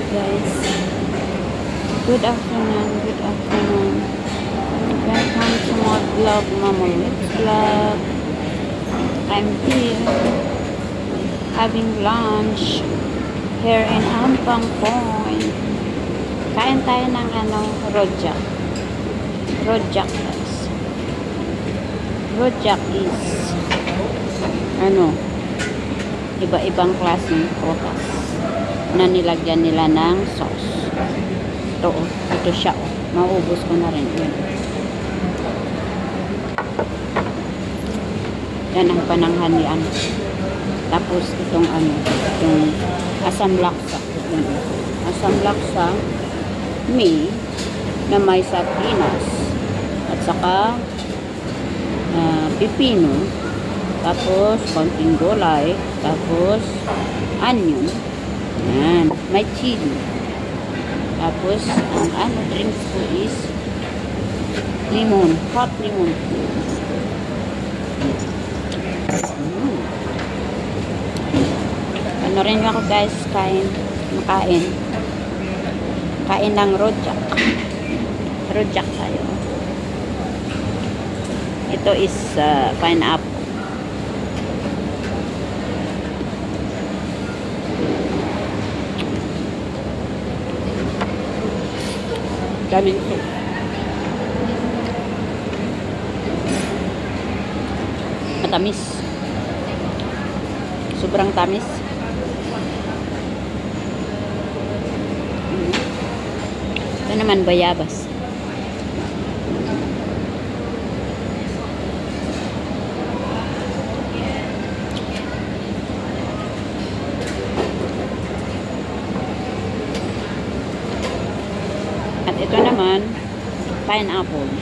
guys. Good afternoon, good afternoon. Welcome to my vlog, Mama Let's Vlog. I'm here having lunch here in Ampang Point. Kain tayo ng rojak. Rojak guys. Rojak is iba-ibang klaseng prutas na nilagyan nila ng sauce. Ito siya. Maubos ko na rin. Yan ang pananghalian. Tapos itong asam laksa. Asam laksa na may sardinas at saka pipino, tapos konting gulay, tapos onion, yan, may chili, tapos ang drinks ko is lemon, hot lemon. Ano rin ako guys, kain ng rojak tayo. Ito is pineapple. Daming soup. Matamis. Sobrang tamis. Ito naman bayabas. At ito naman, pineapple.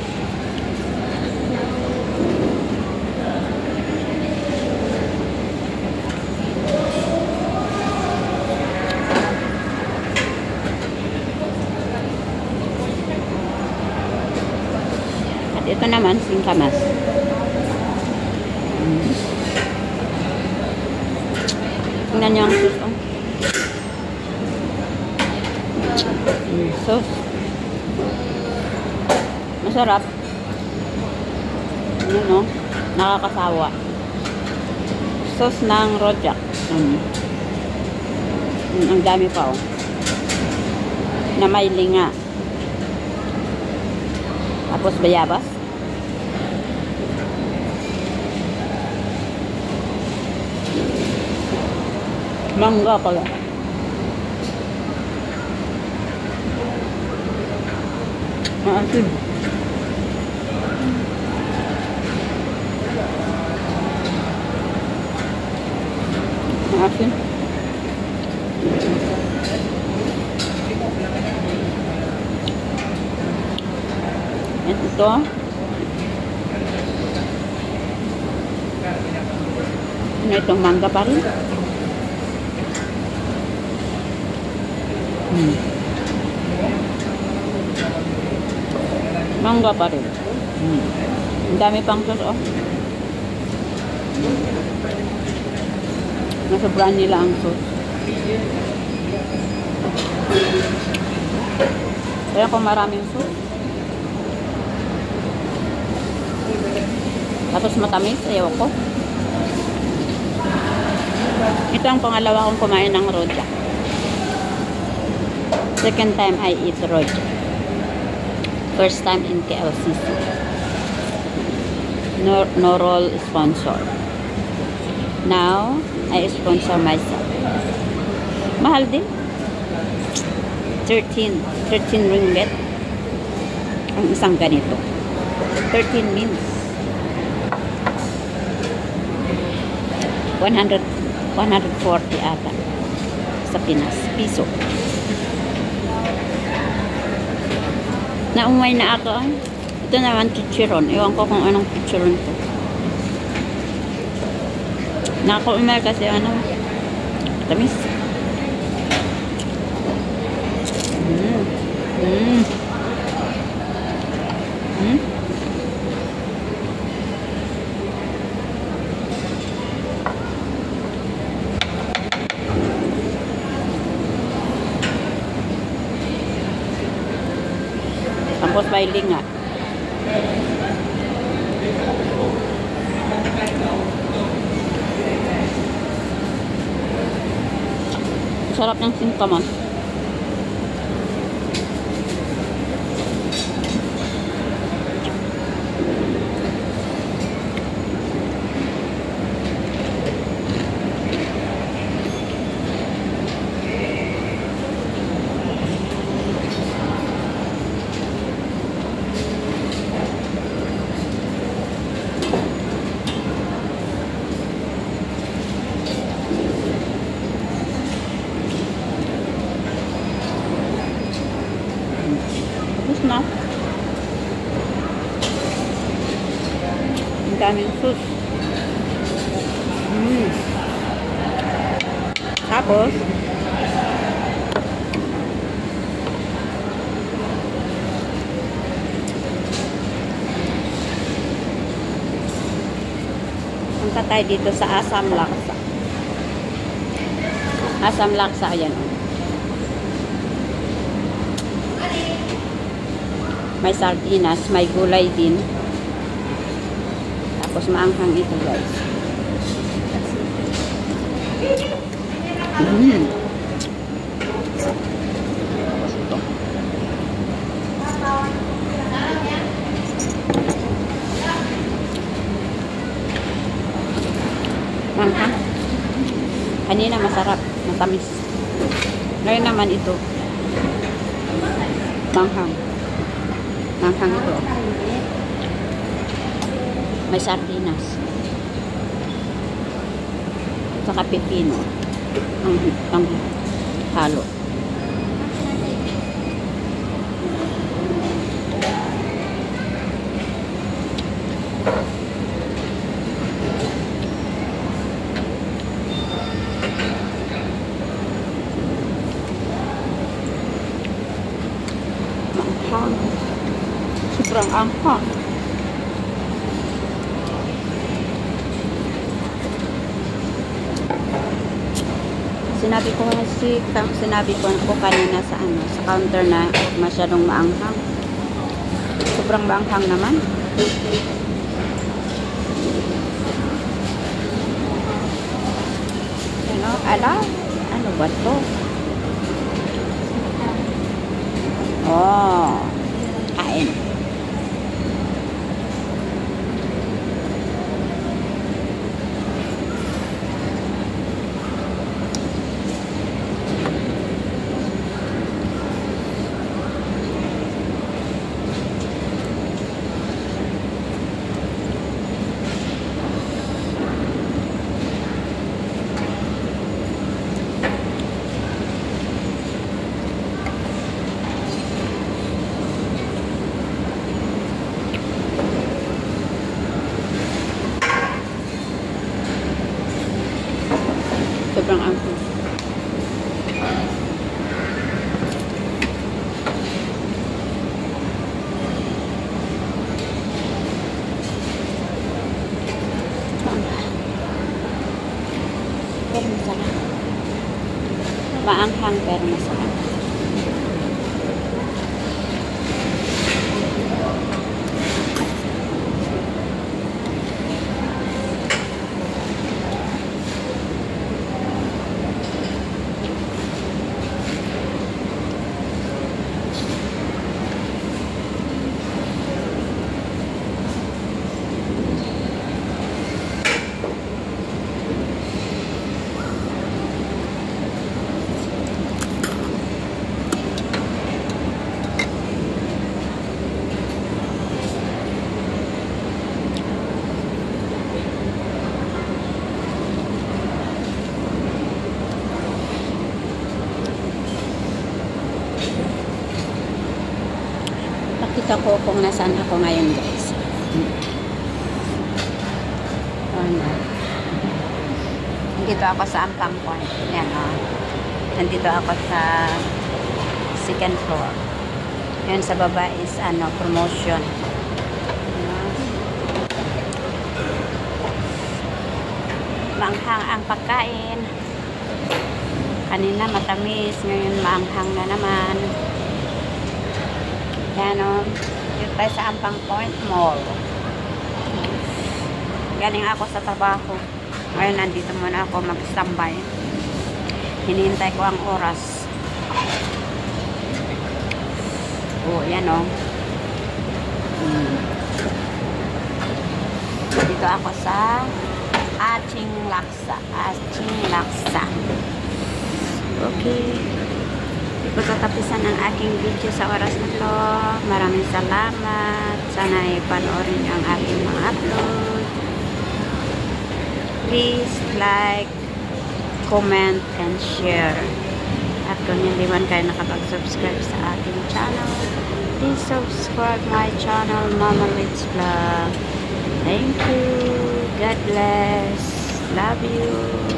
At ito naman, singkamas. Tingnan niyo ang sauce. Sauce. Masarap. Nakakasawa. Sauce ng rojak. Ang dami pa na may linga. Tapos bayabas. Mangga pala. Maasin. Maasin. At ito. Itong mangga pa rin. Mangga pa rin. Ang dami pang sauce, Nasobrahan nila ang sauce. Kaya kung maraming sauce. Tapos matamis, ayaw ko. Ito ang pangalawa kong kumain ng rojak. Second time I eat rojak. First time in KLCC. No role sponsor. Now, I sponsor myself. Mahal din. 13 ringgit. Ang isang ganito. 13 means 140 ata sa Pinas. Piso. Naumay na ako. Ito naman chichiron. Ewan ko kung anong chichiron to. Nakaumay kasi tamis. may linga. Sarap ng singkamas. Tapos na. Ang daming sauce. Tapos, punta tayo dito sa Asam Laksa. Asam Laksa, ayan. May sardinas, may gulay din. Tapos maanghang ito, guys. Tapos ito. Maanghang. Kanina masarap, matamis. Ngayon naman ito. Maanghang. Maanghang ito. May sardinas. Saka pepino. Ang halo. Maanghang. Sobrang anghang. Sinabi ko kanina sa counter na masyadong maanghang. Sobrang maanghang naman. Ano ba to? Oh, kain. Sobrang angko. Pero masarap. Maanghang pero masarap. Pakita ko kung nasaan ako ngayon, guys. Nandito ako sa Ampang Point. Yan, nandito ako sa second floor. Yan sa baba is promotion. Maanghang ang pagkain. Kanina matamis, ngayon maanghang na naman. Yan, tayo sa Ampang Point Mall. Galing ako sa trabaho. Ngayon, nandito muna ako mag-standby. Hinihintay ko ang oras. Oh, yan o. Dito ako sa Aching Laksa. Aching Laksa. Okay. Hindi ko tatapisan ang aking video sa oras na to. Maraming salamat. Sana ipanoorin niyo ang aking mga upload. Please like, comment, and share. At kung hindi man kayo nakapag-subscribe sa aking channel, please subscribe my channel, Mama Lids Vlog. Thank you. God bless. Love you.